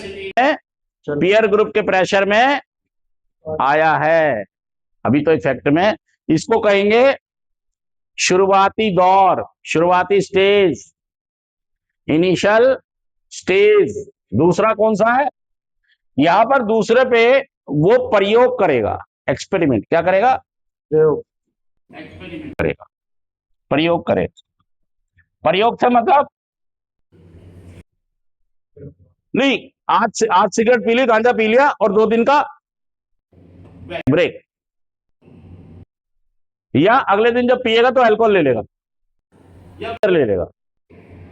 Peer group के pressure में आया है, अभी तो इफेक्ट में। इसको कहेंगे शुरुआती दौर, शुरुआती स्टेज, इनिशियल स्टेज। दूसरा कौन सा है? यहां पर दूसरे पे वो प्रयोग करेगा, एक्सपेरिमेंट। क्या करेगा? एक्सपेरिमेंट करेगा, प्रयोग करेगा। प्रयोग से मतलब नहीं, आज सिगरेट पी ली, गांजा पी लिया और 2 दिन का ब्रेक, या अगले दिन जब पिएगा तो अल्कोहल ले लेगा या ले लेगा।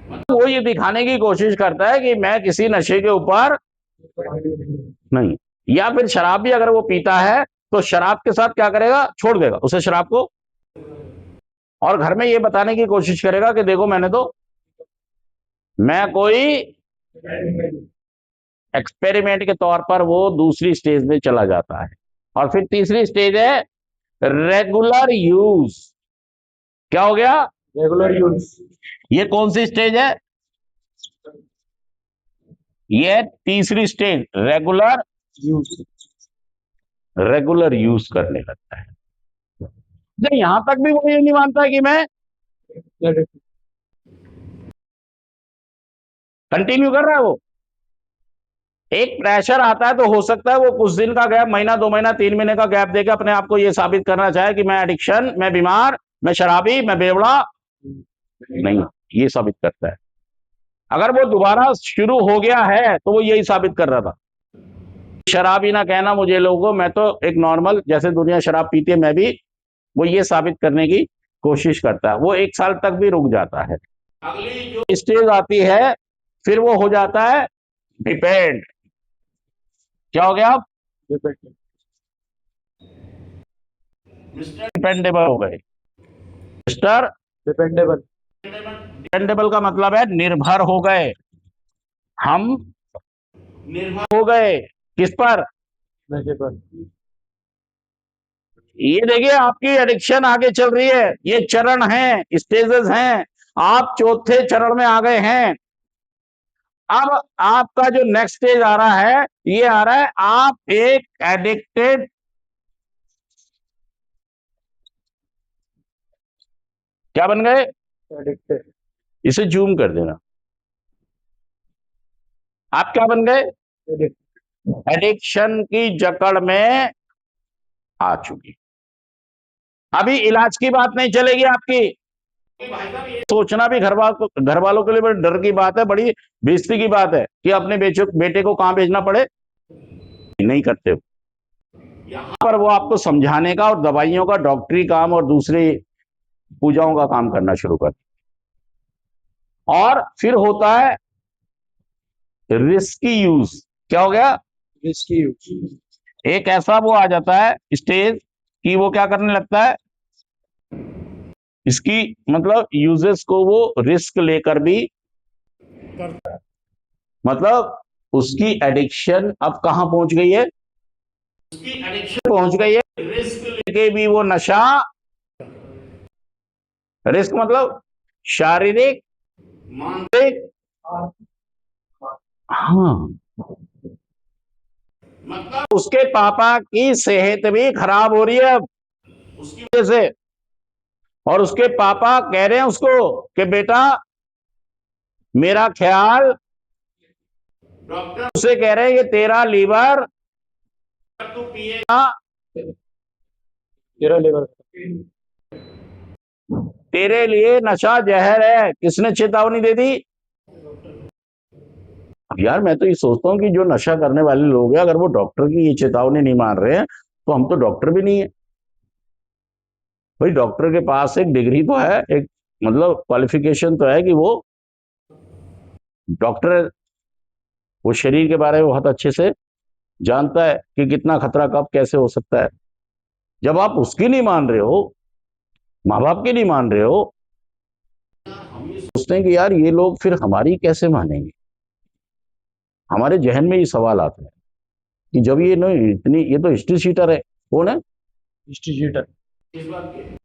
मतलब वो ये दिखाने की कोशिश करता है कि मैं किसी नशे के ऊपर नहीं। या फिर शराब भी अगर वो पीता है तो शराब के साथ क्या करेगा? छोड़ देगा उसे, शराब को, और घर में ये बताने की कोशिश करेगा कि देखो मैं कोई एक्सपेरिमेंट के तौर पर वो दूसरी स्टेज में चला जाता है। और फिर तीसरी स्टेज है रेगुलर यूज। क्या हो गया? Regular use. ये कौन सी स्टेज है? ये तीसरी stage, regular use. Regular use करने लगता है। तो यहां तक भी वो ये नहीं मानता कि मैं कंटिन्यू कर रहा है। वो एक प्रेशर आता है तो हो सकता है वो कुछ दिन का गैप, महीना 2 महीना 3 महीने का गैप देकर अपने आप को ये साबित करना चाहे कि मैं एडिक्शन, मैं बीमार, मैं शराबी, मैं बेवड़ा नहीं, ये साबित करता है। अगर वो दोबारा शुरू हो गया है तो वो यही साबित कर रहा था। शराबी ना कहना मुझे लोगों को, मैं तो एक नॉर्मल, जैसे दुनिया शराब पीती है मैं भी, वो ये साबित करने की कोशिश करता है। वो 1 साल तक भी रुक जाता है। अगली जो स्टेज आती है फिर वो हो जाता है डिपेंड। क्या हो गया? मिस्टर डिपेंडेबल हो गए। Mister dependable. डिपेंडेबल का मतलब है निर्भर हो गए। हम निर्भर हो गए किस पर? नशे पर। ये देखिए आपकी एडिक्शन आगे चल रही है, ये चरण हैं, स्टेजेस हैं। आप चौथे चरण में आ गए हैं। अब आपका जो नेक्स्ट स्टेज आ रहा है, ये आ रहा है आप एक एडिक्टेड, क्या बन गए? एडिक्टेड। इसे जूम कर देना। आप क्या बन गए? एडिक्शन की जकड़ में आ चुकी। अभी इलाज की बात नहीं चलेगी आपकी। सोचना भी घर वालों के लिए बड़ी डर की बात है, बड़ी बेइज्जती की बात है कि अपने बेटे को कहां भेजना पड़े। नहीं करते हो। यहां पर वो आपको समझाने का और दवाइयों का डॉक्टरी काम और दूसरी पूजाओं का काम करना शुरू कर। और फिर होता है रिस्की यूज। क्या हो गया? Risky use. एक ऐसा वो आ जाता है स्टेज कि वो क्या करने लगता है, इसकी मतलब यूजर्स को वो रिस्क लेकर भी करता है। मतलब उसकी एडिक्शन अब कहां पहुंच गई है? उसकी एडिक्शन पहुंच गई है रिस्क लेके भी वो नशा। रिस्क मतलब शारीरिक, मानसिक, हाँ, मतलब उसके पापा की सेहत भी खराब हो रही है अब उसकी वजह से। और उसके पापा कह रहे हैं उसको कि बेटा मेरा ख्याल, डॉक्टर उसे कह रहे हैं कि तेरा लीवर, तू पिएगा, तेरा लीवर, तेरे लिए नशा जहर है। किसने चेतावनी दे दी? अब यार मैं तो ये सोचता हूँ कि जो नशा करने वाले लोग हैं, अगर वो डॉक्टर की ये चेतावनी नहीं मान रहे हैं तो हम तो डॉक्टर भी नहीं है। भाई डॉक्टर के पास एक डिग्री तो है, एक मतलब क्वालिफिकेशन तो है कि वो डॉक्टर, वो शरीर के बारे में बहुत अच्छे से जानता है कि कितना खतरा कब कैसे हो सकता है। जब आप उसकी नहीं मान रहे हो, माँ बाप की नहीं मान रहे हो, हम ये सोचते हैं कि यार ये लोग फिर हमारी कैसे मानेंगे। हमारे जहन में ये सवाल आता है कि जब ये नहीं इतनी, ये तो हिस्ट्री शीटर है। कौन है हिस्ट्री शीटर? इस बात के